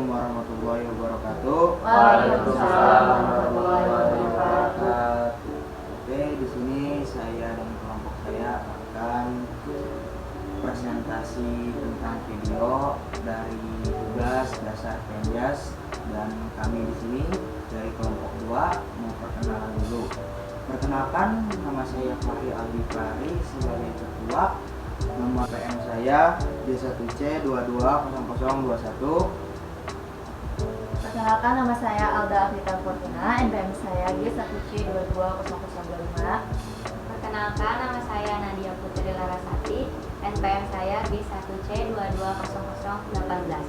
Assalamualaikum warahmatullahi wabarakatuh. Waalaikumsalam warahmatullahi wabarakatuh. Oke, di sini saya dan kelompok saya akan presentasi tentang video dari tugas dasar Penjas, dan kami di sini dari kelompok 2 mau perkenalan dulu. Perkenalkan, nama saya Fahri Aldi Fahri sebagai ketua. Nomor PM saya D1C220021. Perkenalkan, nama saya Alda Afita Fortuna, NPM saya G1C220025. Perkenalkan, nama saya Nadia Putri Larasati, NPM saya G1C220018.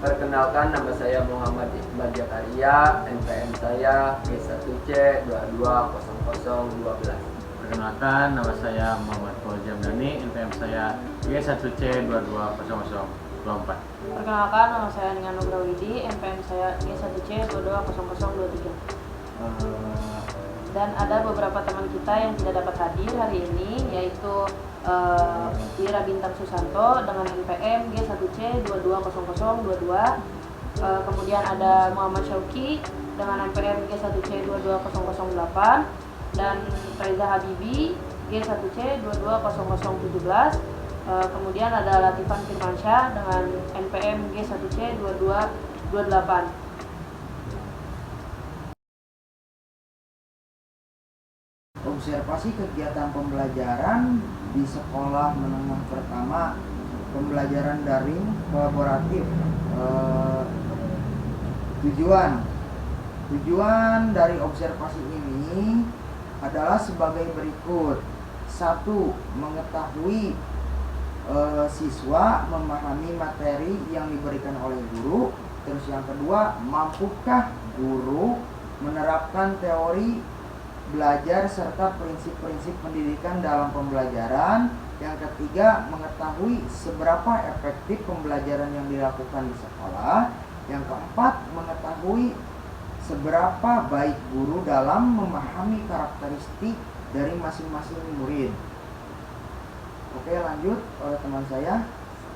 Perkenalkan, nama saya Muhammad Iqbal Jakaria, NPM saya G1C220012. Perkenalkan, nama saya Muhammad Fauzan Dani, NPM saya G1C220024. Perkenalkan, nama saya Ningan Nugrawidi, NPM saya G1C220023. Dan ada beberapa teman kita yang tidak dapat hadir hari ini, yaitu Wira Bintang Susanto dengan NPM G1C220022. Kemudian ada Muhammad Syauki dengan NPM G1C22008, dan Reza Habibi G1C22017. Kemudian ada Latifan Firmansyah dengan NPM G1C2228. Observasi kegiatan pembelajaran di sekolah menengah pertama, pembelajaran daring kolaboratif. Tujuan dari observasi ini adalah sebagai berikut. 1. Mengetahui siswa memahami materi yang diberikan oleh guru. Terus yang kedua, mampukah guru menerapkan teori belajar serta prinsip-prinsip pendidikan dalam pembelajaran. Yang ketiga, mengetahui seberapa efektif pembelajaran yang dilakukan di sekolah. Yang keempat, mengetahui seberapa baik guru dalam memahami karakteristik dari masing-masing murid. Oke, lanjut oleh teman saya.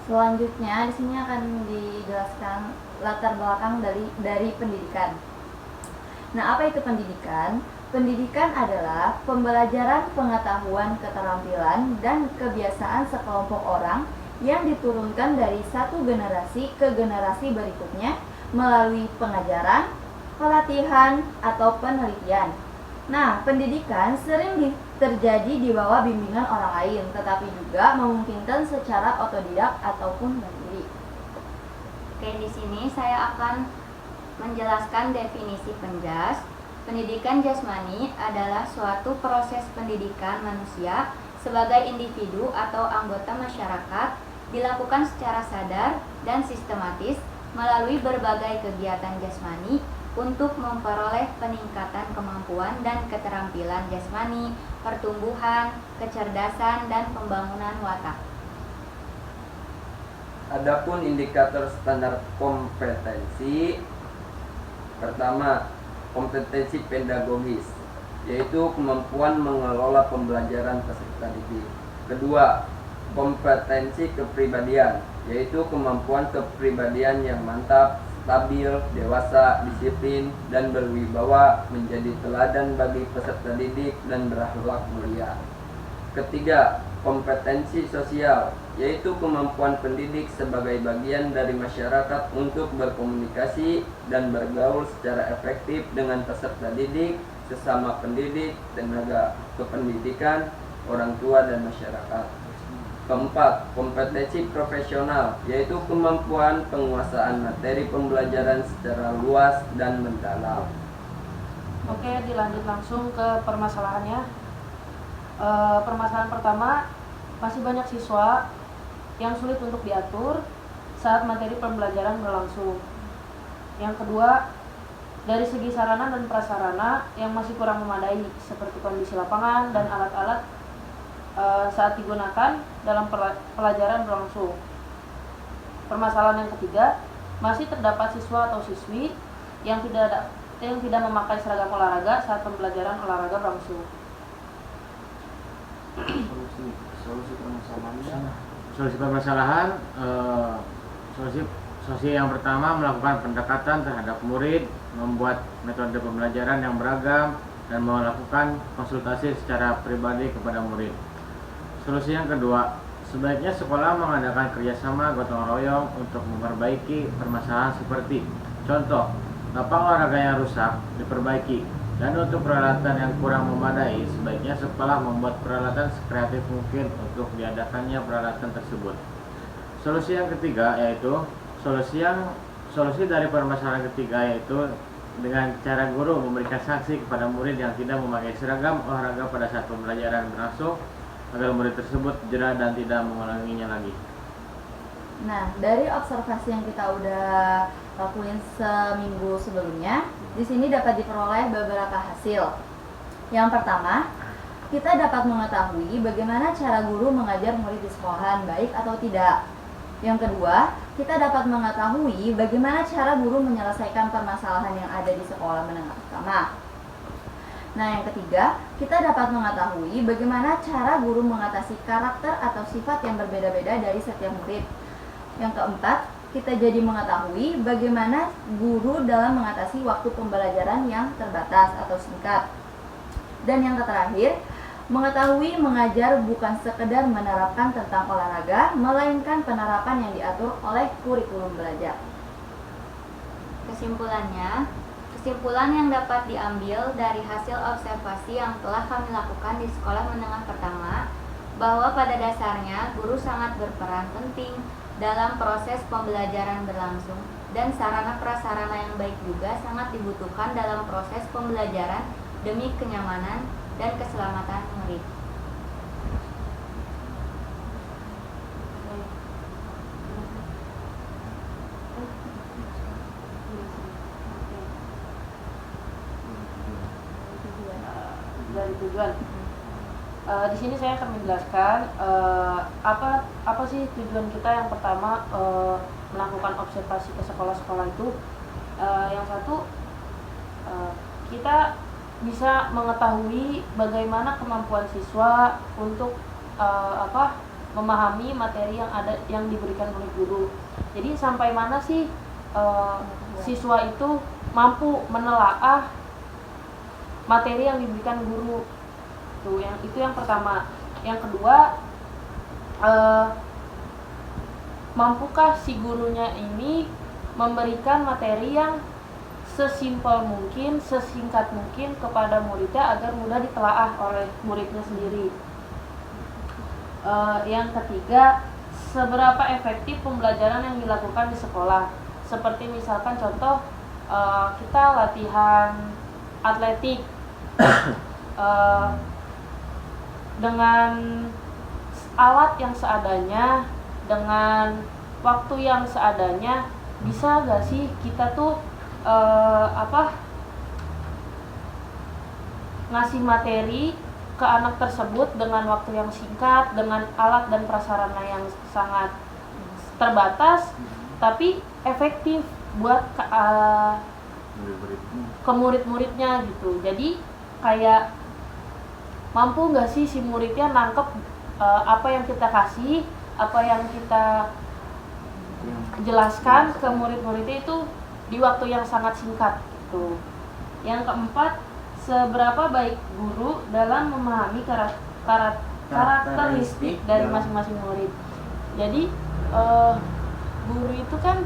Selanjutnya di sini akan dijelaskan latar belakang dari pendidikan. Nah, apa itu pendidikan? Pendidikan adalah pembelajaran pengetahuan, keterampilan, dan kebiasaan sekelompok orang yang diturunkan dari satu generasi ke generasi berikutnya melalui pengajaran, pelatihan, atau penelitian. Nah, pendidikan sering terjadi di bawah bimbingan orang lain, tetapi juga memungkinkan secara otodidak ataupun mandiri. Oke, di sini saya akan menjelaskan definisi Penjas. Pendidikan jasmani adalah suatu proses pendidikan manusia sebagai individu atau anggota masyarakat dilakukan secara sadar dan sistematis melalui berbagai kegiatan jasmani untuk memperoleh peningkatan kemampuan dan keterampilan jasmani, pertumbuhan, kecerdasan, dan pembangunan watak. Adapun indikator standar kompetensi, pertama, kompetensi pedagogis, yaitu kemampuan mengelola pembelajaran peserta didik. Kedua, kompetensi kepribadian, yaitu kemampuan kepribadian yang mantap, stabil, dewasa, disiplin, dan berwibawa, menjadi teladan bagi peserta didik dan berakhlak mulia. Ketiga, kompetensi sosial, yaitu kemampuan pendidik sebagai bagian dari masyarakat untuk berkomunikasi dan bergaul secara efektif dengan peserta didik, sesama pendidik, tenaga kependidikan, orang tua, dan masyarakat. Keempat, kompetensi profesional, yaitu kemampuan penguasaan materi pembelajaran secara luas dan mendalam. Oke, dilanjut langsung ke permasalahannya. Permasalahan pertama, masih banyak siswa yang sulit untuk diatur saat materi pembelajaran berlangsung. Yang kedua, dari segi sarana dan prasarana yang masih kurang memadai, seperti kondisi lapangan dan alat-alat saat digunakan dalam pelajaran berlangsung. Permasalahan yang ketiga, masih terdapat siswa atau siswi yang tidak memakai seragam olahraga saat pembelajaran olahraga berlangsung. Solusi permasalahannya. Solusi permasalahan, Solusi yang pertama, melakukan pendekatan terhadap murid, membuat metode pembelajaran yang beragam, dan melakukan konsultasi secara pribadi kepada murid. Solusi yang kedua, sebaiknya sekolah mengadakan kerjasama gotong royong untuk memperbaiki permasalahan seperti contoh, lapang olahraga yang rusak diperbaiki, dan untuk peralatan yang kurang memadai, sebaiknya sekolah membuat peralatan sekreatif mungkin untuk diadakannya peralatan tersebut. Solusi yang ketiga yaitu solusi dari permasalahan ketiga yaitu dengan cara guru memberikan sanksi kepada murid yang tidak memakai seragam olahraga pada saat pembelajaran berlangsung agar murid tersebut jerah dan tidak mengulanginya lagi. Nah, dari observasi yang kita udah lakuin seminggu sebelumnya, di sini dapat diperoleh beberapa hasil. Yang pertama, kita dapat mengetahui bagaimana cara guru mengajar murid di sekolahan, baik atau tidak. Yang kedua, kita dapat mengetahui bagaimana cara guru menyelesaikan permasalahan yang ada di sekolah menengah pertama. Nah, yang ketiga, kita dapat mengetahui bagaimana cara guru mengatasi karakter atau sifat yang berbeda-beda dari setiap murid. Yang keempat, kita jadi mengetahui bagaimana guru dalam mengatasi waktu pembelajaran yang terbatas atau singkat. Dan yang terakhir, mengetahui mengajar bukan sekedar menerapkan tentang olahraga, melainkan penerapan yang diatur oleh kurikulum belajar. Kesimpulan yang dapat diambil dari hasil observasi yang telah kami lakukan di sekolah menengah pertama, bahwa pada dasarnya guru sangat berperan penting dalam proses pembelajaran berlangsung, dan sarana prasarana yang baik juga sangat dibutuhkan dalam proses pembelajaran demi kenyamanan dan keselamatan murid. Dari tujuan. Di sini saya akan menjelaskan apa sih tujuan kita. Yang pertama, melakukan observasi ke sekolah-sekolah itu. Yang satu, kita bisa mengetahui bagaimana kemampuan siswa untuk memahami materi yang diberikan oleh guru. Jadi sampai mana sih siswa itu mampu menelaah materi yang diberikan guru. Itu yang pertama. Yang kedua, mampukah si gurunya ini memberikan materi yang sesimpel mungkin, sesingkat mungkin kepada muridnya agar mudah ditelaah oleh muridnya sendiri. Yang ketiga, seberapa efektif pembelajaran yang dilakukan di sekolah. Seperti misalkan contoh, kita latihan atletik dengan alat yang seadanya, dengan waktu yang seadanya, bisa gak sih kita tuh ngasih materi ke anak tersebut dengan waktu yang singkat, dengan alat dan prasarana yang sangat terbatas, tapi efektif buat ke murid-muridnya gitu. Jadi kayak mampu nggak sih si muridnya nangkep apa yang kita kasih, apa yang kita jelaskan ke murid-muridnya itu di waktu yang sangat singkat gitu. Yang keempat, seberapa baik guru dalam memahami karakteristik dari masing-masing murid. Jadi guru itu kan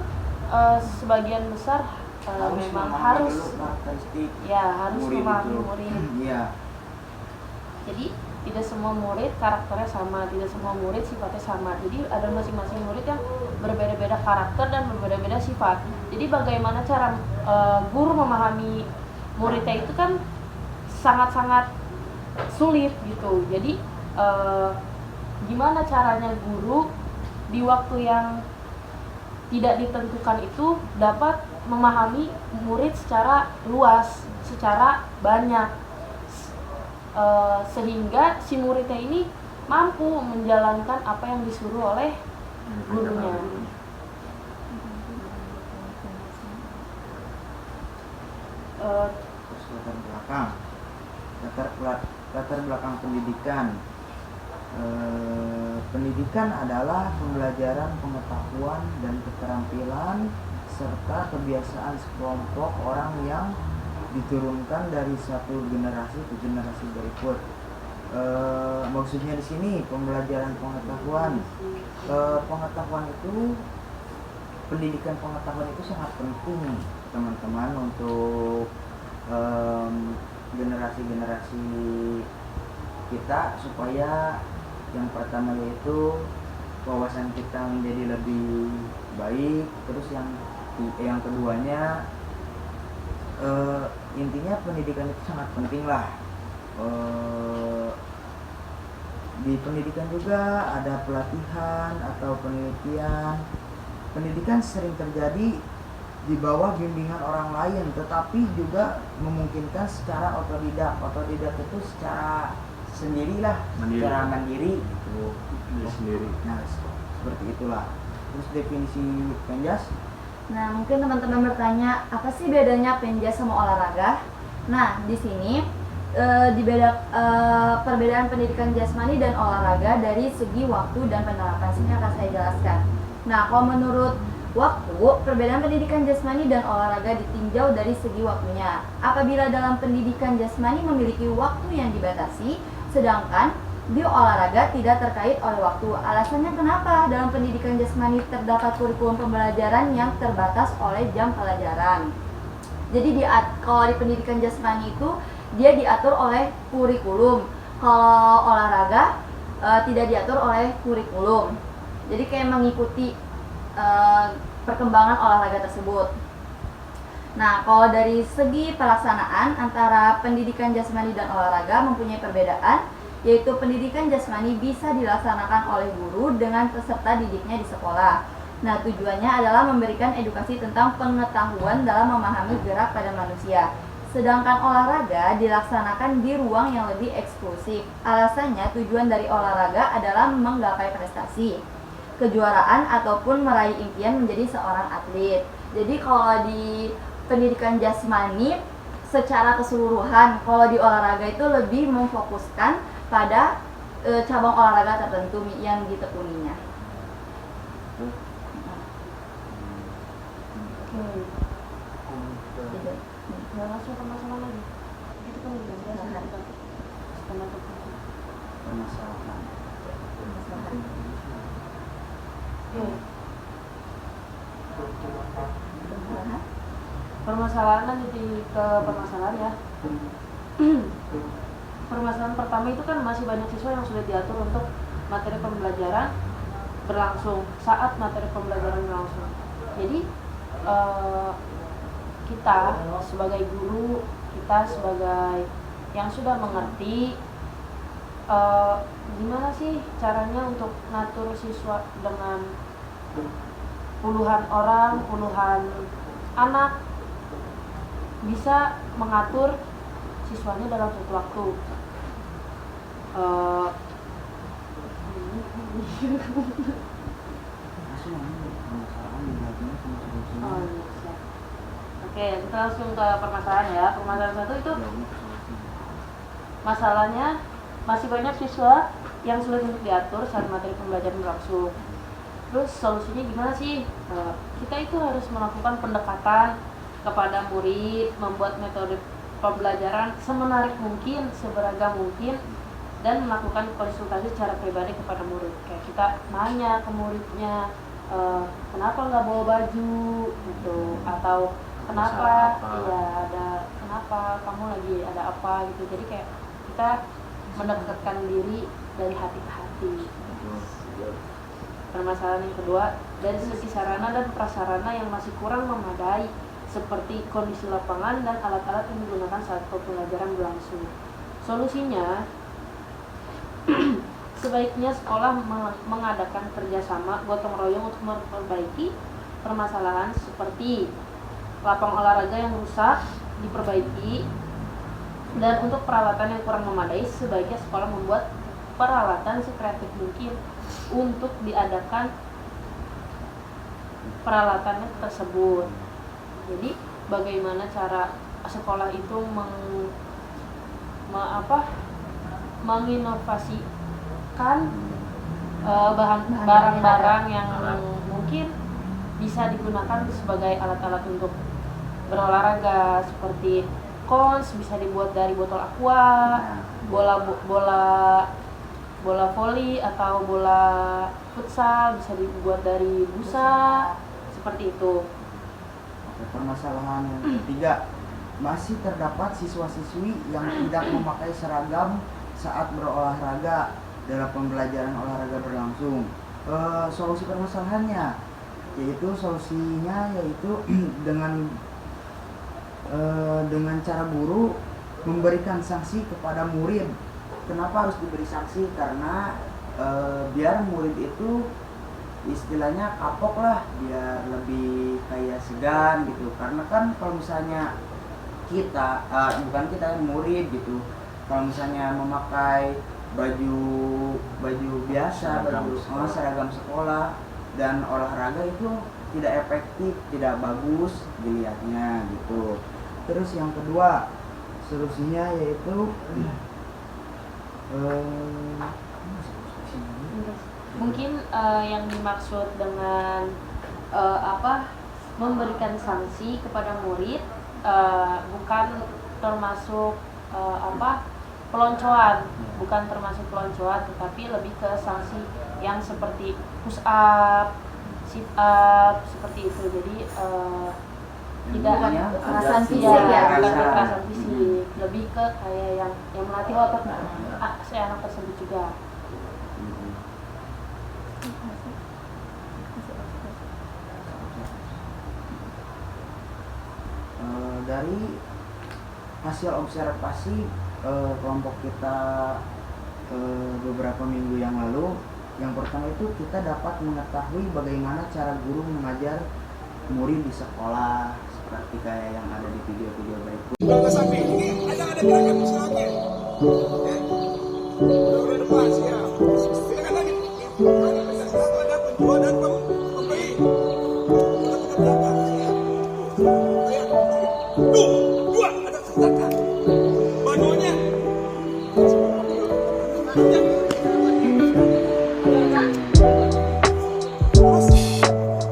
sebagian besar memang harus memahami murid. Iya. Jadi tidak semua murid karakternya sama, tidak semua murid sifatnya sama. Jadi ada masing-masing murid yang berbeda-beda karakter dan berbeda-beda sifat. Jadi bagaimana cara guru memahami muridnya itu kan sangat-sangat sulit gitu. Jadi gimana caranya guru di waktu yang tidak ditentukan itu dapat memahami murid secara luas, secara banyak, sehingga si muridnya ini mampu menjalankan apa yang disuruh oleh gurunya. Latar belakang pendidikan. Pendidikan adalah pembelajaran pengetahuan dan keterampilan serta kebiasaan sekelompok orang yang diturunkan dari satu generasi ke generasi berikut. Maksudnya di sini pembelajaran pengetahuan. Pengetahuan itu, pendidikan pengetahuan itu sangat penting teman-teman untuk generasi-generasi kita, supaya yang pertama yaitu wawasan kita menjadi lebih baik, terus yang keduanya intinya pendidikan itu sangat penting lah. Di pendidikan juga ada pelatihan atau penelitian. Pendidikan sering terjadi di bawah bimbingan orang lain, tetapi juga memungkinkan secara otodidak. Otodidak itu secara sendirilah, secara mandiri gitu. Sendiri. Nah, seperti itulah. Terus definisi penjas. Nah, mungkin teman-teman bertanya, apa sih bedanya penjas sama olahraga? Nah, di sini perbedaan pendidikan jasmani dan olahraga dari segi waktu dan penerapan. Sini akan saya jelaskan. Nah, kalau menurut waktu, perbedaan pendidikan jasmani dan olahraga ditinjau dari segi waktunya. Apabila dalam pendidikan jasmani memiliki waktu yang dibatasi, sedangkan di olahraga tidak terkait oleh waktu. Alasannya kenapa? Dalam pendidikan jasmani terdapat kurikulum pembelajaran yang terbatas oleh jam pelajaran. Jadi kalau di pendidikan jasmani itu dia diatur oleh kurikulum. Kalau olahraga tidak diatur oleh kurikulum. Jadi kayak mengikuti perkembangan olahraga tersebut. Nah, kalau dari segi pelaksanaan antara pendidikan jasmani dan olahraga mempunyai perbedaan, yaitu pendidikan jasmani bisa dilaksanakan oleh guru dengan peserta didiknya di sekolah. Nah, tujuannya adalah memberikan edukasi tentang pengetahuan dalam memahami gerak pada manusia. Sedangkan olahraga dilaksanakan di ruang yang lebih eksklusif. Alasannya, tujuan dari olahraga adalah menggapai prestasi, kejuaraan ataupun meraih impian menjadi seorang atlet. Jadi kalau di pendidikan jasmani secara keseluruhan, kalau di olahraga itu lebih memfokuskan pada cabang olahraga tertentu yang ditekuninya. Nggak langsung ke masalah lagi. Itu kan udah Permasalahan. Permasalahan nanti ke permasalahan ya. Permasalahan pertama itu kan masih banyak siswa yang sudah diatur untuk materi pembelajaran berlangsung saat materi pembelajaran berlangsung. Jadi kita sebagai guru, kita sebagai yang sudah mengerti gimana sih caranya untuk ngatur siswa dengan puluhan orang, puluhan anak, bisa mengatur siswanya dalam satu waktu. Oke, kita langsung ke permasalahan ya. Permasalahan satu itu masalahnya masih banyak siswa yang sulit untuk diatur saat materi pembelajaran berlangsung. Terus solusinya gimana sih? Kita itu harus melakukan pendekatan kepada murid, membuat metode pembelajaran semenarik mungkin, seberagam mungkin, dan melakukan konsultasi secara pribadi kepada murid. Kayak kita nanya ke muridnya, kenapa nggak bawa baju gitu, atau kenapa kenapa kamu lagi ada apa gitu. Jadi kayak kita mendekatkan diri dari hati ke hati. Permasalahan yang kedua, dari segi sarana dan prasarana yang masih kurang memadai, seperti kondisi lapangan dan alat-alat yang digunakan saat pembelajaran berlangsung. Solusinya, sebaiknya sekolah mengadakan kerjasama gotong royong untuk memperbaiki permasalahan seperti lapangan olahraga yang rusak diperbaiki, dan untuk peralatan yang kurang memadai sebaiknya sekolah membuat peralatan sekreatif mungkin untuk diadakan peralatannya tersebut. Jadi bagaimana cara sekolah itu menginovasi menyediakan Bahan-bahan barang-barang yang Alat. mungkin bisa digunakan sebagai alat-alat untuk berolahraga seperti cons bisa dibuat dari botol aqua, bola voli atau bola futsal bisa dibuat dari busa seperti itu. Oke, permasalahan yang ketiga, masih terdapat siswa-siswi yang tidak memakai seragam saat berolahraga dalam pembelajaran olahraga berlangsung. Solusi permasalahannya solusinya yaitu dengan cara guru memberikan sanksi kepada murid. Kenapa harus diberi sanksi? Karena biar murid itu istilahnya kapok lah, biar lebih kayak segan gitu. Karena kan kalau misalnya kita bukan kita yang murid gitu, kalau misalnya memakai baju biasa, seragam sekolah dan olahraga itu tidak efektif, tidak bagus dilihatnya gitu. Terus yang kedua solusinya yaitu Mungkin yang dimaksud dengan memberikan sanksi kepada murid bukan termasuk peloncoan, tetapi lebih ke sanksi yang seperti push up, sit up seperti itu. Jadi tidak kekerasan fisik ya, bukan ya. kekerasan fisik, lebih ke kayak yang melatih otot si anak tersebut juga. Dari hasil observasi kelompok kita beberapa minggu yang lalu, yang pertama itu kita dapat mengetahui bagaimana cara guru mengajar murid di sekolah seperti kayak yang ada di video-video berikut. Ini ada gerakan misalnya, udah depan siap. Silakan lagi. Ada penjual dan pembeli. Kita belakang siap. Dua ada sertakan. Banunya. Terus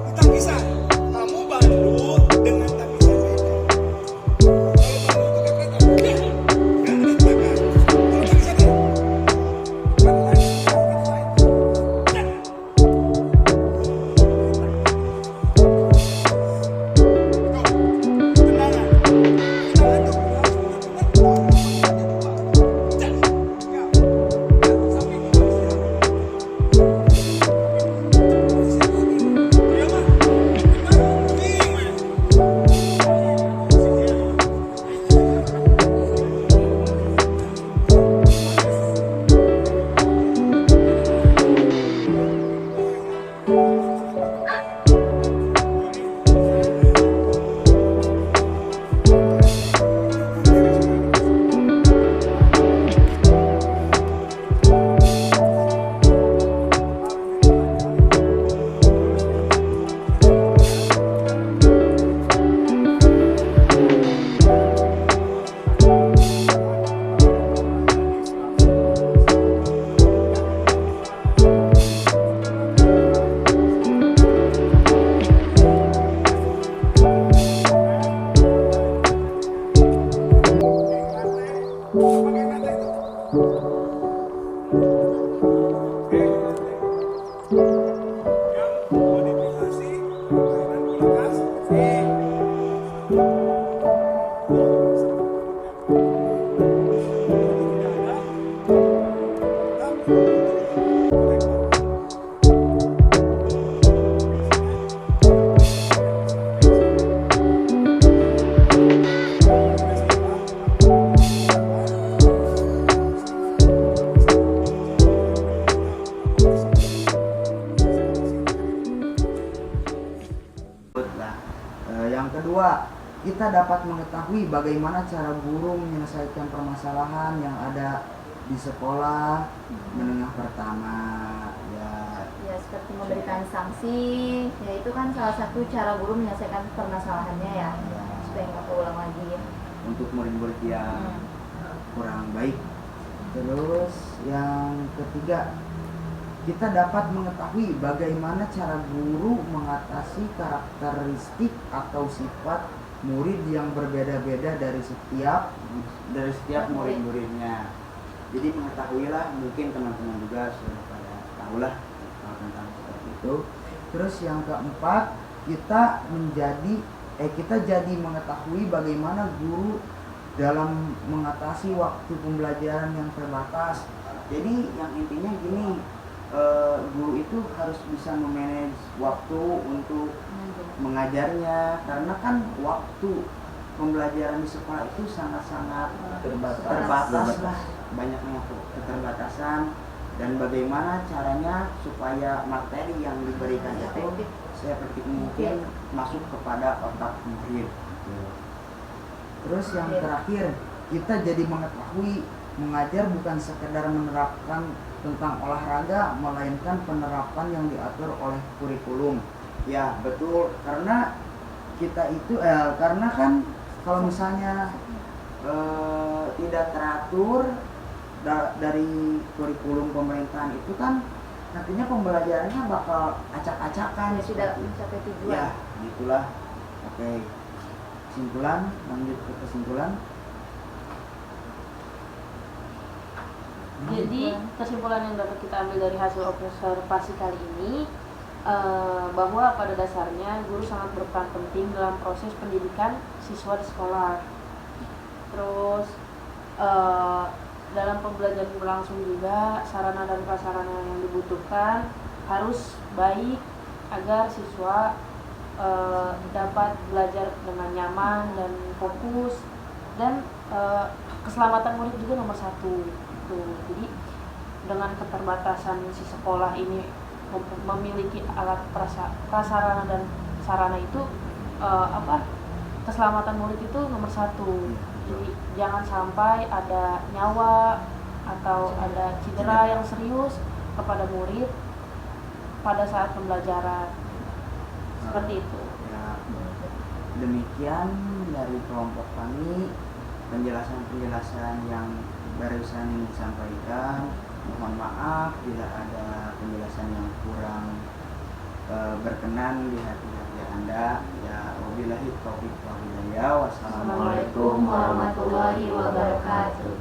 kita bisa. Kamu bantu dengan tangisan beda. Yang kedua, kita dapat mengetahui bagaimana cara guru menyelesaikan permasalahan yang ada di sekolah menengah pertama. Ya seperti memberikan sanksi, ya itu kan salah satu cara guru menyelesaikan permasalahannya ya, supaya nggak keulang lagi ya. Untuk murid-murid yang kurang baik. Terus yang ketiga, kita dapat mengetahui bagaimana cara guru mengatasi karakteristik atau sifat murid yang berbeda-beda dari setiap murid-muridnya. Jadi mengetahuilah, mungkin teman-teman juga sudah pada tahulah tentang seperti itu. Terus yang keempat, kita jadi mengetahui bagaimana guru dalam mengatasi waktu pembelajaran yang terbatas. Jadi yang intinya gini, guru itu harus bisa memanage waktu untuk mengajarnya, karena kan waktu pembelajaran di sekolah itu sangat-sangat terbatas lah, banyaknya keterbatasan, dan bagaimana caranya supaya materi yang diberikan itu seefektif mungkin masuk kepada otak murid. Terus yang terakhir, kita jadi mengetahui mengajar bukan sekedar menerapkan tentang olahraga, melainkan penerapan yang diatur oleh kurikulum. Ya betul, karena kita itu karena kan kalau misalnya tidak teratur dari kurikulum pemerintahan itu kan nantinya pembelajarannya bakal acak-acakan. Ya, sudah mencapai tujuan. Ya, gitulah. Oke. Kesimpulan, lanjut ke kesimpulan. Jadi kesimpulan yang dapat kita ambil dari hasil observasi kali ini, bahwa pada dasarnya guru sangat berperan penting dalam proses pendidikan siswa di sekolah. Terus dalam pembelajaran berlangsung juga sarana dan prasarana yang dibutuhkan harus baik agar siswa dapat belajar dengan nyaman dan fokus, dan keselamatan murid juga nomor satu. Jadi dengan keterbatasan si sekolah ini memiliki alat prasarana dan sarana itu, keselamatan murid itu nomor satu. Jadi jangan sampai ada nyawa atau ada cedera yang serius kepada murid pada saat pembelajaran. Seperti itu. Ya, demikian dari kelompok kami, penjelasan-penjelasan yang barusan disampaikan. Mohon maaf bila ada penjelasan yang kurang berkenan di hati-hati Anda. Ya, wabillahi taufiq wal hidayah. Wassalamualaikum Assalamualaikum warahmatullahi wabarakatuh.